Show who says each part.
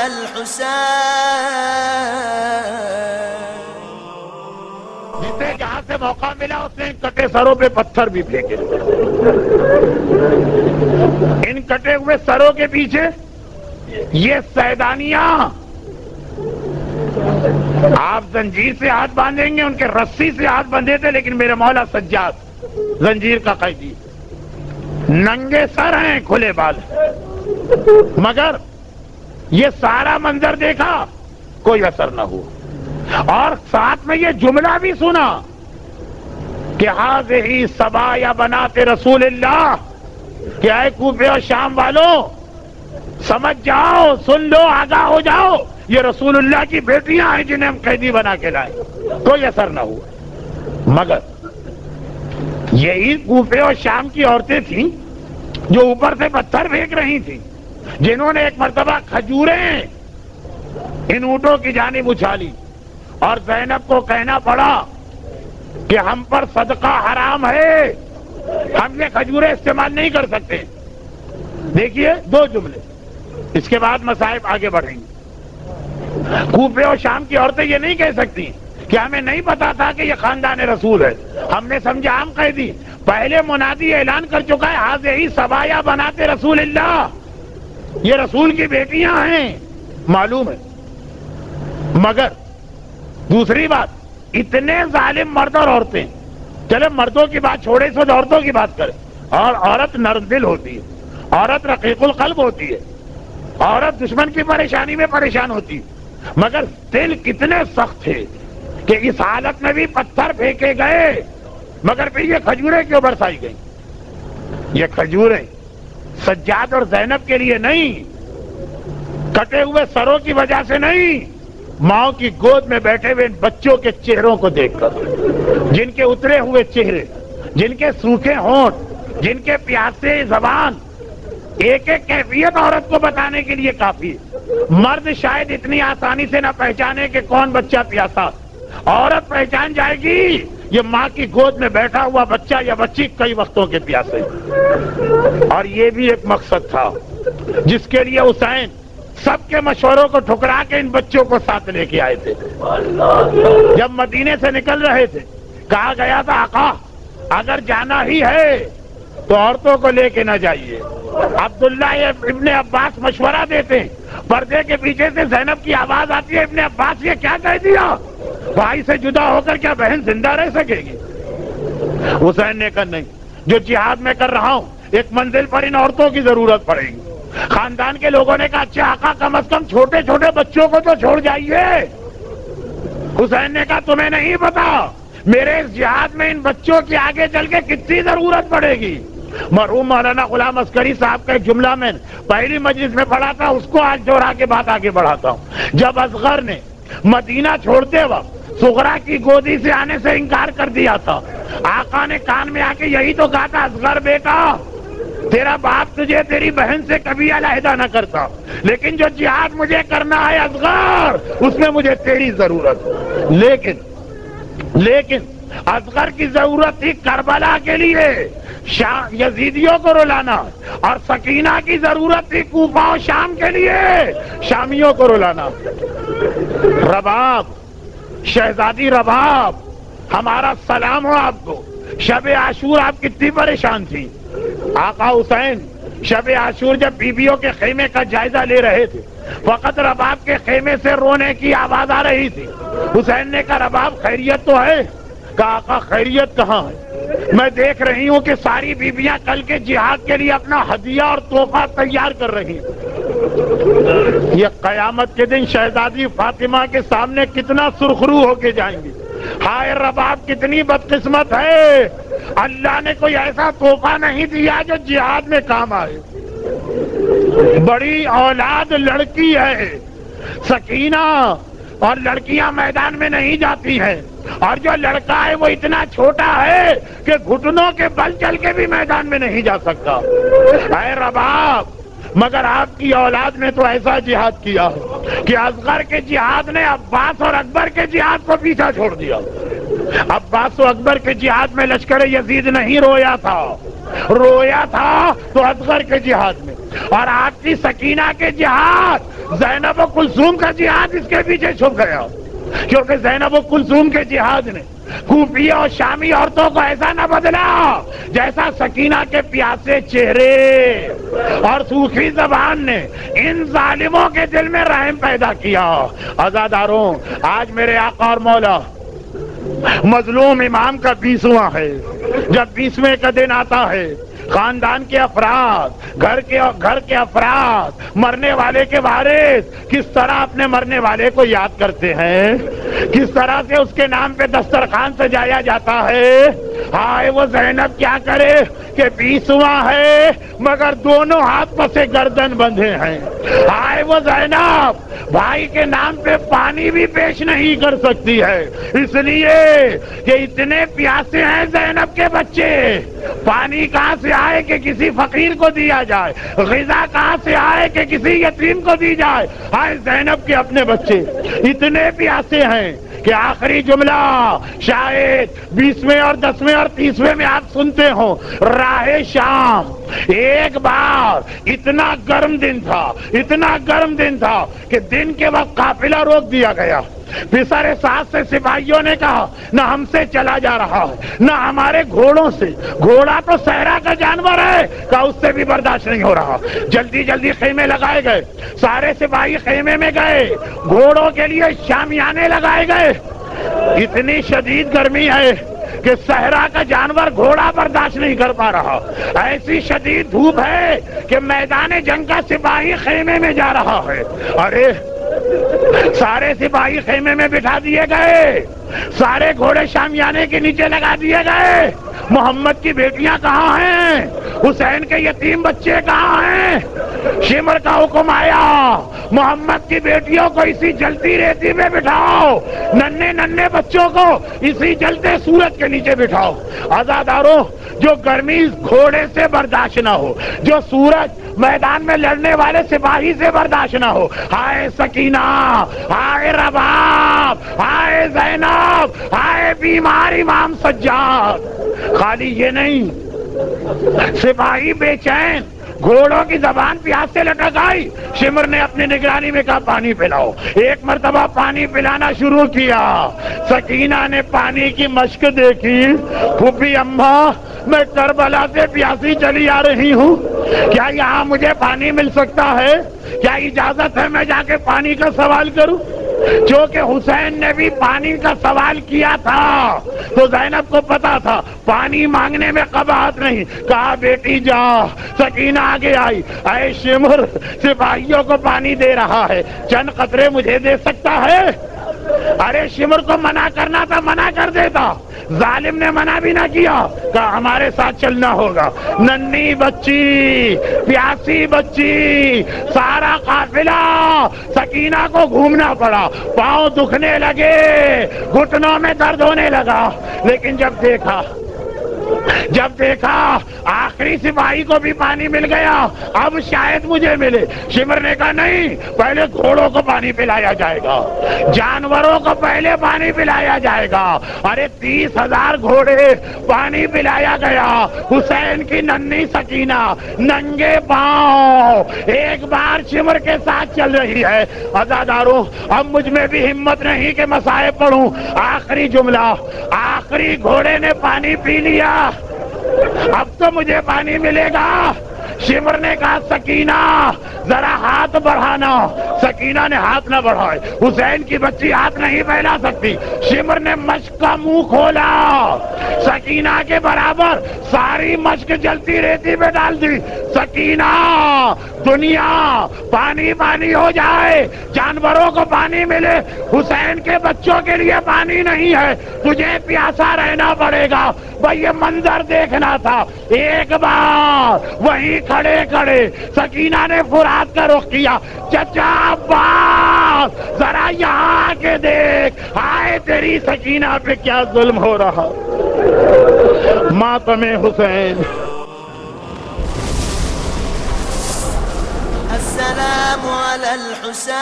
Speaker 1: الحسين.
Speaker 2: جسے جہاں سے موقع ملا اس نے ان کٹے سروں پہ پتھر بھی پھینکے. ان کٹے ہوئے سروں کے پیچھے یہ سیدانیاں، آپ زنجیر سے ہاتھ باندھیں گے، ان کے رسی سے ہاتھ بندھے تھے، لیکن میرے مولا سجاد زنجیر کا قیدی، ننگے سر ہیں، کھلے بال ہیں. مگر یہ سارا منظر دیکھا، کوئی اثر نہ ہوا. اور ساتھ میں یہ جملہ بھی سنا کہ ہذہ صبایا بنات رسول اللہ، کہ اے کوفے اور شام والوں سمجھ جاؤ، سن لو، آگاہ ہو جاؤ، یہ رسول اللہ کی بیٹیاں ہیں جنہیں ہم قیدی بنا کے لائے. کوئی اثر نہ ہوا. مگر یہی کوفے اور شام کی عورتیں تھیں جو اوپر سے پتھر پھینک رہی تھیں، جنہوں نے ایک مرتبہ کھجوریں ان اونٹوں کی جانب اچھالی اور زینب کو کہنا پڑا کہ ہم پر صدقہ حرام ہے، ہم یہ کھجوریں استعمال نہیں کر سکتے. دیکھیے دو جملے، اس کے بعد مصائب آگے بڑھیں گے. کوفے اور شام کی عورتیں یہ نہیں کہہ سکتی کہ ہمیں نہیں پتا تھا کہ یہ خاندان رسول ہے، ہم نے سمجھا عام قیدی. پہلے منادی اعلان کر چکا ہے ہذہ صبایا بنات رسول اللہ، یہ رسول کی بیٹیاں ہیں، معلوم ہے. مگر دوسری بات، اتنے ظالم مرد اور عورتیں، چلے مردوں کی بات چھوڑے، اس وقت عورتوں کی بات کریں. اور عورت نرم دل ہوتی ہے، عورت رقیق القلب ہوتی ہے، عورت دشمن کی پریشانی میں پریشان ہوتی ہے. مگر دل کتنے سخت تھے کہ اس حالت میں بھی پتھر پھینکے گئے، مگر پھر یہ کھجوریں کیوں برسائی گئیں؟ یہ کھجوریں سجاد اور زینب کے لیے نہیں، کٹے ہوئے سروں کی وجہ سے نہیں، ماں کی گود میں بیٹھے ہوئے بچوں کے چہروں کو دیکھ کر، جن کے اترے ہوئے چہرے، جن کے سوکھے ہونٹ، جن کے پیاسے زبان، ایک ایک کیفیت عورت کو بتانے کے لیے کافی ہے. مرد شاید اتنی آسانی سے نہ پہچانے کہ کون بچہ پیاسا، عورت پہچان جائے گی یہ ماں کی گود میں بیٹھا ہوا بچہ یا بچی کئی وقتوں کے پیاسے. اور یہ بھی ایک مقصد تھا جس کے لیے حسین سب کے مشوروں کو ٹھکرا کے ان بچوں کو ساتھ لے کے آئے تھے. جب مدینے سے نکل رہے تھے کہا گیا تھا آقا اگر جانا ہی ہے تو عورتوں کو لے کے نہ جائیے. عبداللہ ابن عباس مشورہ دیتے ہیں، پردے کے پیچھے سے زینب کی آواز آتی ہے، ابن عباس یہ کیا کہہ دیا، بھائی سے جدا ہو کر کیا بہن زندہ رہ سکے گی؟ حسین نے کہا نہیں، جو جہاد میں کر رہا ہوں ایک منزل پر ان عورتوں کی ضرورت پڑے گی. خاندان کے لوگوں نے کہا اچھا آقا کم از کم چھوٹے چھوٹے بچوں کو تو چھوڑ جائیے. حسین نے کہا تمہیں نہیں پتا میرے اس جہاد میں ان بچوں کی آگے چل کے کتنی ضرورت پڑے گی. مرحوم مولانا غلام عسکری صاحب کا ایک جملہ میں پہلی مجلس میں پڑھا تھا، اس کو آج دوہرا کے بات آگے بڑھاتا ہوں. جب اصغر نے مدینہ چھوڑتے وقت صغرا کی گودی سے آنے سے انکار کر دیا تھا، آقا نے کان میں آ کے یہی تو کہا تھا اصغر بیٹا تیرا باپ تجھے تیری بہن سے کبھی علیحدہ نہ کرتا، لیکن جو جہاد مجھے کرنا ہے اصغر اس میں مجھے تیری ضرورت. لیکن اصغر کی ضرورت تھی کربلا کے لیے یزیدیوں کو رلانا، اور سکینہ کی ضرورت تھی کوفہ و شام کے لیے شامیوں کو رلانا. رباب، شہزادی رباب، ہمارا سلام ہو آپ کو. شب عاشور آپ کتنی پریشان تھی. آقا حسین شب عاشور جب بیویوں کے خیمے کا جائزہ لے رہے تھے فقط رباب کے خیمے سے رونے کی آواز آ رہی تھی. حسین نے کہا رباب خیریت تو ہے؟ کہا آقا خیریت کہاں ہے، میں دیکھ رہی ہوں کہ ساری بیویاں کل کے جہاد کے لیے اپنا ہدیہ اور تحفہ تیار کر رہی ہیں. یہ قیامت کے دن شہزادی فاطمہ کے سامنے کتنا سرخرو ہو کے جائیں گی. ہائے رباب کتنی بدقسمت ہے، اللہ نے کوئی ایسا تحفہ نہیں دیا جو جہاد میں کام آئے. بڑی اولاد لڑکی ہے سکینہ، اور لڑکیاں میدان میں نہیں جاتی ہیں، اور جو لڑکا ہے وہ اتنا چھوٹا ہے کہ گھٹنوں کے بل چل کے بھی میدان میں نہیں جا سکتا. اے رباب مگر آپ کی اولاد نے تو ایسا جہاد کیا کہ اصغر کے جہاد نے عباس اور اکبر کے جہاد کو پیچھا چھوڑ دیا. عباس و اکبر کے جہاد میں لشکر یزید نہیں رویا تھا تو اصغر کے جہاد میں. اور آپ کی سکینہ کے جہاد زینب و کلثوم کا جہاد اس کے پیچھے چھپ گیا، کیونکہ زینب و کلثوم کے جہاد نے کوفی اور شامی عورتوں کو ایسا نہ بدلا جیسا سکینہ کے پیاسے چہرے اور سوکھی زبان نے ان ظالموں کے دل میں رحم پیدا کیا۔ عزاداروں، آج میرے آقا اور مولا مظلوم امام کا 20واں ہے۔ جب 20ویں کا دن آتا ہے، خاندان کے افراد، گھر کے افراد، مرنے والے کے وارث کس طرح اپنے مرنے والے کو یاد کرتے ہیں، کس طرح سے اس کے نام پہ دسترخوان سجایا جاتا ہے۔ ہائے وہ زینب کیا کرے کہ 20واں ہے مگر دونوں ہاتھ پسے گردن بندھے ہیں۔ ہائے وہ زینب بھائی کے نام پہ پانی بھی پیش نہیں کر سکتی ہے، اس لیے کہ اتنے پیاسے ہیں زینب کے بچے۔ پانی کہاں سے آئے کہ کسی فقیر کو دیا جائے، غذا کہاں سے آئے کہ کسی یتیم کو دی جائے۔ ہائے زینب کے اپنے بچے اتنے پیاسے ہیں کہ آخری جملہ شاید 20ویں اور 10ویں اور 30ویں میں آپ سنتے ہوں، راہ شام۔ ایک بار اتنا گرم دن تھا کہ دن کے وقت قافلہ روک دیا گیا۔ پسر ساتھ سے سپاہیوں نے کہا نہ ہم سے چلا جا رہا ہے نہ ہمارے گھوڑوں سے، گھوڑا تو صحرا کا جانور ہے، کہا اس سے بھی برداشت نہیں ہو رہا۔ جلدی جلدی خیمے لگائے گئے، سارے سپاہی خیمے میں گئے، گھوڑوں کے لیے شامیانے لگائے گئے۔ اتنی شدید گرمی ہے کہ صحرا کا جانور گھوڑا برداشت نہیں کر پا رہا، ایسی شدید دھوپ ہے کہ میدان جنگ کا سپاہی خیمے میں جا رہا ہے۔ ارے سارے سپاہی خیمے میں بٹھا دیے گئے، سارے گھوڑے شامیانے کے نیچے لگا دیے گئے۔ محمد کی بیٹیاں کہاں ہیں؟ حسین کے یتیم بچے کہاں ہیں؟ شمر کا حکم آیا محمد کی بیٹیوں کو اسی جلتی ریتی میں بٹھاؤ، ننھے بچوں کو اسی جلتے سورج کے نیچے بٹھاؤ۔ عزاداروں، جو گرمی گھوڑے سے برداشت نہ ہو، جو سورج میدان میں لڑنے والے سپاہی سے برداشت نہ ہو، ہائے سکینہ، ہائے رباب، ہائے زینب، ہائے بیمار امام سجاد۔ خالی یہ نہیں، سپاہی بے چین، گھوڑوں کی زبان پیاس سے لٹک آئی۔ شمر نے اپنی نگرانی میں کہا پانی پلاؤ۔ ایک مرتبہ پانی پلانا شروع کیا، سکینہ نے پانی کی مشق دیکھی۔ پھوپھی اماں، میں کربلا سے پیاسی چلی آ رہی ہوں، کیا یہاں مجھے پانی مل سکتا ہے؟ کیا اجازت ہے میں جا کے پانی کا سوال کروں؟ چونکہ حسین نے بھی پانی کا سوال کیا تھا تو زینب کو پتا تھا پانی مانگنے میں قباحت نہیں، کہا بیٹی جا۔ سکینہ آگے آئی، اے شمر سپاہیوں کو پانی دے رہا ہے، چند قطرے مجھے دے سکتا ہے؟ ارے شمر کو منع کرنا تھا، منع کر دیتا، ظالم نے منع بھی نہ کیا، کہا ہمارے ساتھ چلنا ہوگا۔ ننھی بچی، پیاسی بچی، سارا قافلہ سکینہ کو گھومنا پڑا، پاؤں دکھنے لگے، گھٹنوں میں درد ہونے لگا۔ لیکن جب دیکھا آخری سپاہی کو بھی پانی مل گیا، اب شاید مجھے ملے۔ شمر نے کہا نہیں، پہلے گھوڑوں کو پانی پلایا جائے گا، جانوروں کو پہلے پانی پلایا جائے گا۔ ارے 30,000 گھوڑے پانی پلایا گیا۔ حسین کی ننھی سکینہ ننگے پاؤں ایک بار شمر کے ساتھ چل رہی ہے۔ عزاداروں، اب مجھ میں بھی ہمت نہیں کہ مصائب پڑھوں۔ آخری جملہ، آخری گھوڑے نے پانی پی لیا، اب تو مجھے پانی ملے گا۔ شمر نے کہا سکینہ ذرا ہاتھ بڑھانا۔ سکینہ نے ہاتھ نہ بڑھائے، حسین کی بچی ہاتھ نہیں پھیلا سکتی۔ شمر نے مشق کا منہ کھولا، سکینہ کے برابر ساری مشق جلتی ریتی میں ڈال دی۔ سکینہ دنیا پانی پانی ہو جائے، جانوروں کو پانی ملے، حسین کے بچوں کے لیے پانی نہیں ہے، تجھے پیاسا رہنا پڑے گا۔ بھائی یہ منظر دیکھنا تھا۔ ایک بار وہیں کھڑے کھڑے سکینہ نے فرات کا رخ کیا، چچا عباس ذرا یہاں آ کے دیکھ، ہائے تیری سکینہ پہ کیا ظلم ہو رہا۔ ماتم حسین۔
Speaker 1: السلام علی الحسین